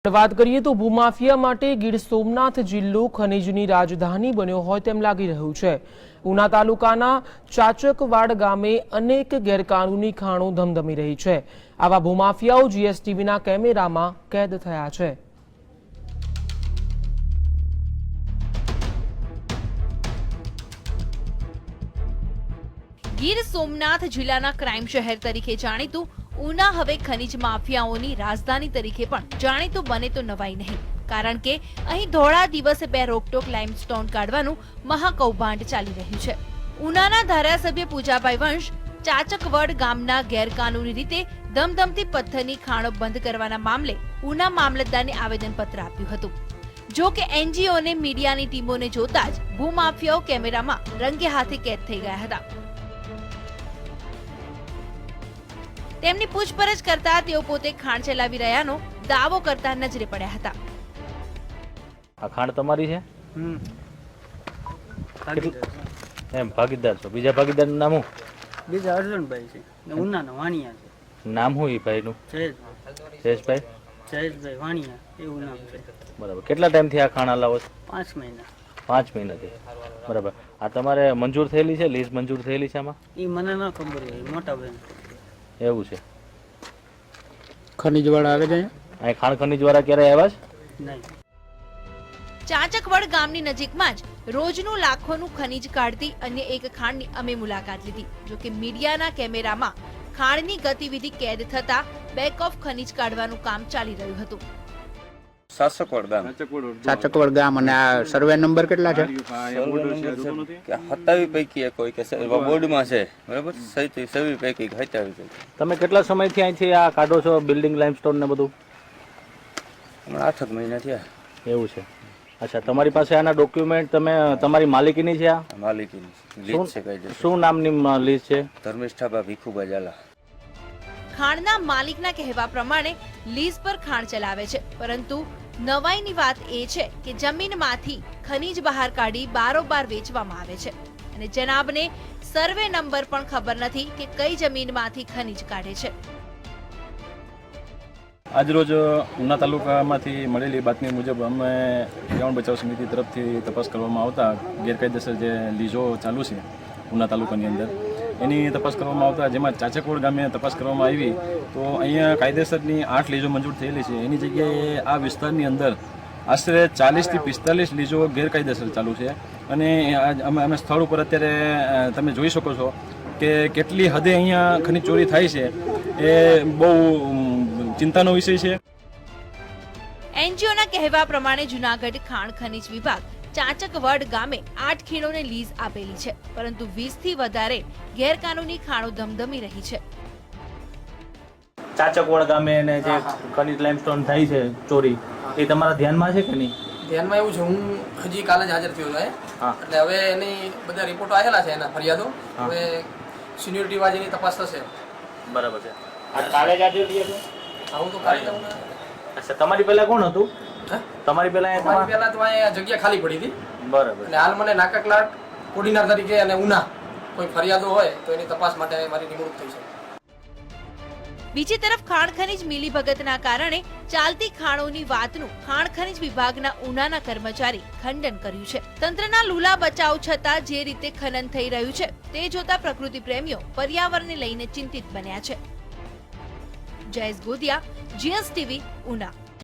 વાત કરીએ તો ભૂમાફિયા માટે ગીર સોમનાથ જિલ્લો ખનીજની રાજધાની બન્યો હોય તેમ લાગી રહ્યું છે। ઉના તાલુકાના ચાચકવાડ ગામે અનેક ગેરકાનૂની ખાણો ધમધમી રહી છે। આવા ભૂમાફિયાઓ જીએસટીવીના કેમેરામાં કેદ થયા છે। ગીર સોમનાથ જિલ્લાના ક્રાઇમ શહેર તરીકે જાણીતું ઉના હવે ખનીજ માફિયાઓની રાજધાની તરીકે પણ જાણીતું બને તો નવાઈ નહીં, કારણ કે અહીં ધોળા દિવસે બે રોકટોક લાઇમસ્ટોન કાઢવાનું મહાકૌભાંડ ચાલી રહ્યું છે। ઉનાના ધારાસભ્ય પૂજાભાઈ વંશ ચાચકવડ ગામના ગેરકાનૂની રીતે ધમધમતી પથ્થરની ખાણો બંધ કરવાના મામલે ઉના મામલતદારને આવેદનપત્ર આપ્યું હતું। જો કે એનજીઓને મીડિયાની ટીમોને જોતા જ ભૂમાફિયાઓ કેમેરામાં રંગે હાથે કેદ થઈ ગયા હતા। તેમની પૂછપરછ કરતા તેઓ પોતે ખાણ ચલાવી રહ્યાનો દાવો કરતા નજરે પડ્યા હતા। આ ખાણ તમારી છે? એમ ભાગીદાર છો? બીજા ભાગીદારનું નામ શું? બીજા અર્જુનભાઈ છે, ઉનાના વાણિયા છે। નામ શું એ ભાઈનું? જયેશભાઈ વાણિયા એવું નામ છે। બરાબર। કેટલા ટાઈમથી આ ખાણ હલાવો છો? 5 મહિના। 5 મહિનાથી। બરાબર। આ તમારે મંજૂર થયેલી છે? લીઝ મંજૂર થયેલી છે આમાં? એ મને ન ખબર હોય, મોટા બેન એવું છે। ખનીજવાળા આવે છે અહીં ખાણ ખનીજવાળા ક્યારે આવ્યા છે? નહીં। ચાચકવડ ગામની નજીકમાં જ રોજનું લાખોનું ખનીજ કાઢતી અન્ય એક ખાણની અમે મુલાકાત લીધી। જો કે મીડિયાના કેમેરામાં ખાણની ગતિવિધિ કેદ થતા બેક ઓફ ખનીજ કાઢવાનું કામ ચાલી રહ્યું હતું। ચાચકવડ ગામ અને આ સર્વે નંબર કેટલા છે? 27 પૈકી કોઈ કે બોર્ડમાં છે, બરાબર? 27 પૈકી 27 છે। તમે કેટલા સમયથી અહીંથી આ કાઢો છો બિલ્ડિંગ લાઇમસ્ટોન ને બધું? હમણાં 8 મહિના થયા। એવું છે। અચ્છા, તમારી પાસે આના ડોક્યુમેન્ટ તમે તમારી માલિકીની છે? આ માલિકીની લીઝ છે। કઈ જશે? શું નામની લીઝ છે? ધર્મેશ ઠાબા ભીખુભા ઝાલા। ખાણના માલિકના કહેવા પ્રમાણે લીઝ પર ખાણ ચલાવે છે, પરંતુ નવાઈની વાત એ છે કે જમીનમાંથી ખનીજ બહાર કાઢી બારોબાર વેચવામાં આવે છે અને જનાબને સર્વે નંબર પણ ખબર નથી કે કઈ જમીનમાંથી ખનીજ કાઢે છે। આજરોજ ઉના તાલુકામાંથી મળેલી બાતમી મુજબ અમે પર્યાવરણ બચાવ સમિતિ તરફથી તપાસ કરવામાં આવતા ગેરકાયદેસર જે લીઝો ચાલુ છે ઉના તાલુકાની અંદર એની તપાસ કરવામાં આવતા, જેમાં ચાચકવડ ગામે તપાસ કરવામાં આવી તો અહીંયા કાયદેસરની 8 લીઝો મંજૂર થયેલી છે। એની જગ્યાએ આ વિસ્તારની અંદર આશરે 40 થી 45 લીઝો ગેરકાયદેસર ચાલુ છે અને અમે સ્થળ ઉપર અત્યારે તમે જોઈ શકો છો કે કેટલી હદે અહીંયા ખનીજ ચોરી થાય છે। એ બહુ ચિંતાનો વિષય છે। એનજીઓના કહેવા પ્રમાણે જૂનાગઢ ખાણ ખનીજ વિભાગ ચાચકવડ ગામે 8 ખીણોને લીઝ આપેલી છે, પરંતુ 20 થી વધારે ગેરકાનૂની ખાણો ધમધમી રહી છે। ચાચકવડ ગામે ને જે ખનીજ લાઇમસ્ટોન થાય છે ચોરી, એ તમારા ધ્યાનમાં છે કે નહીં? ધ્યાનમાં એવું છે, હું હજી કાલે જ હાજર થયો છું એટલે હવે એની બધા રિપોર્ટો આવેલા છે, એના ફરિયાદો હવે સિનિયોરિટી વાઇઝ એની તપાસ થશે। બરાબર છે। આ કાલે જ હાજર થયા છો? આવું તો કાલે અચ્છા, તમારી પહેલા કોણ હતું? તમારી પહેલા તો અહીંયા જગ્યા ખાલી પડી હતી, બરાબર। એટલે હાલ મને નાકાકલાટ કોર્ડિનેટર તરીકે અને ઉના કોઈ ફરિયાદો હોય તો એની તપાસ માટે મારી નિમણૂક થઈ છે। બીજી તરફ ખાણ ખનીજ મિલીભગતના કારણે ચાલતી ખાણોની વાતનું ખાણ ખનીજ વિભાગના ઉનાના કર્મચારી ખંડન કર્યું છે। તંત્રના લૂલા બચાવ છતાં જે રીતે ખનન થઈ રહ્યું છે તે જોતા પ્રકૃતિ પ્રેમીઓ પર્યાવરણને લઈને ચિંતિત બન્યા છે। જયેશ ગોદિયા, જીએસટીવી, ઉના।